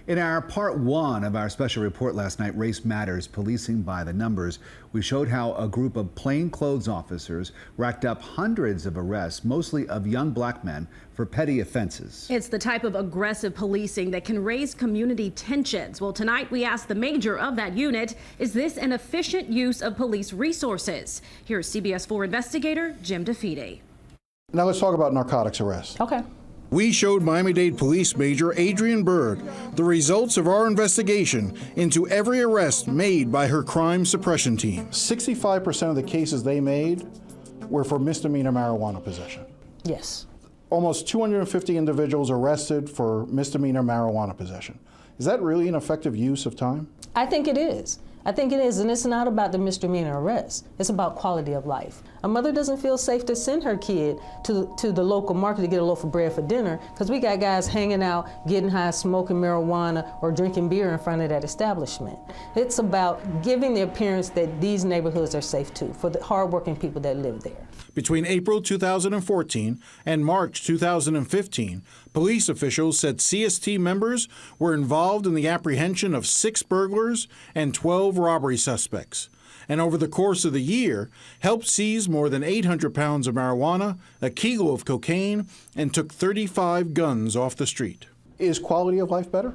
In our part one of our special report last night, Race Matters, Policing by the Numbers, we showed how a group of plainclothes officers racked up hundreds of arrests, mostly of young black men, for petty offenses. It's the type of aggressive policing that can raise community tensions. Well, tonight we asked the major of that unit, is this an efficient use of police resources? Here's CBS 4 investigator Jim DeFede. Now let's talk about narcotics arrests. Okay. We showed Miami-Dade Police Major Adrian Byrd the results of our investigation into every arrest made by her crime suppression team. 65% of the cases they made were for misdemeanor marijuana possession. Yes. Almost 250 individuals arrested for misdemeanor marijuana possession. Is that really an effective use of time? I think it is. I think it is, and it's not about the misdemeanor arrest. It's about quality of life. A mother doesn't feel safe to send her kid to the local market to get a loaf of bread for dinner because we got guys hanging out, getting high, smoking marijuana, or drinking beer in front of that establishment. It's about giving the appearance that these neighborhoods are safe too, for the hardworking people that live there. Between April 2014 and March 2015, police officials said CST members were involved in the apprehension of 6 burglars and 12 robbery suspects, and over the course of the year, helped seize more than 800 pounds of marijuana, a kilo of cocaine, and took 35 guns off the street. Is quality of life better?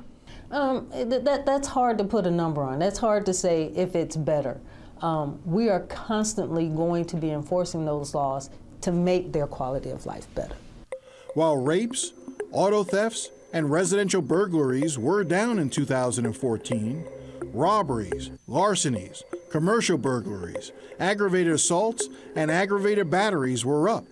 That's hard to put a number on. That's hard to say if it's better. We are constantly going to be enforcing those laws to make their quality of life better. While rapes, auto thefts, and residential burglaries were down in 2014, robberies, larcenies, commercial burglaries, aggravated assaults, and aggravated batteries were up.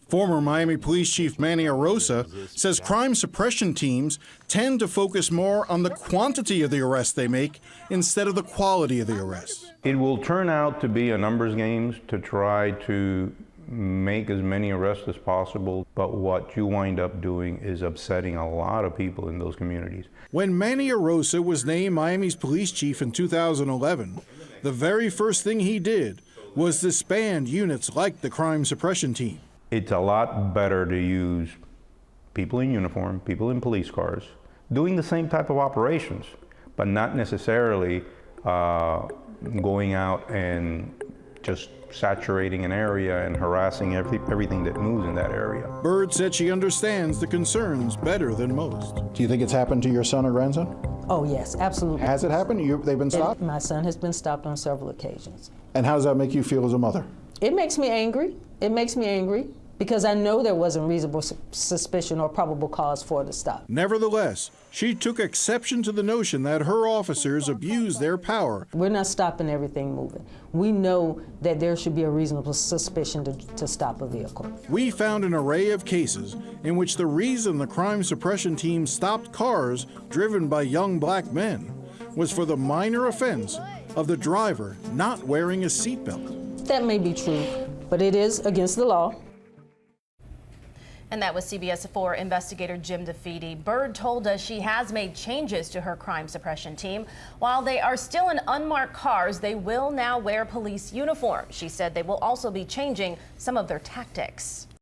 Former Miami Police Chief Manny Arosa says crime suppression teams tend to focus more on the quantity of the arrests they make instead of the quality of the arrests. It will turn out to be a numbers game to try to make as many arrests as possible, but what you wind up doing is upsetting a lot of people in those communities. When Manny Arosa was named Miami's police chief in 2011, the very first thing he did was disband units like the crime suppression team. It's a lot better to use people in uniform, people in police cars, doing the same type of operations, but not necessarily going out and just saturating an area and harassing everything that moves in that area. Byrd said she understands the concerns better than most. Do you think it's happened to your son or grandson? Oh yes, absolutely. Has it happened? They've been stopped? My son has been stopped on several occasions. And how does that make you feel as a mother? It makes me angry. It makes me angry because I know there wasn't reasonable suspicion or probable cause for the stop. Nevertheless, she took exception to the notion that her officers abused their power. We're not stopping everything moving. We know that there should be a reasonable suspicion to stop a vehicle. We found an array of cases in which the reason the crime suppression team stopped cars driven by young black men was for the minor offense of the driver not wearing a seatbelt. That may be true, but it is against the law. And that was CBS 4 investigator Jim DeFede. Byrd told us she has made changes to her crime suppression team. While they are still in unmarked cars, they will now wear police uniforms. She said they will also be changing some of their tactics.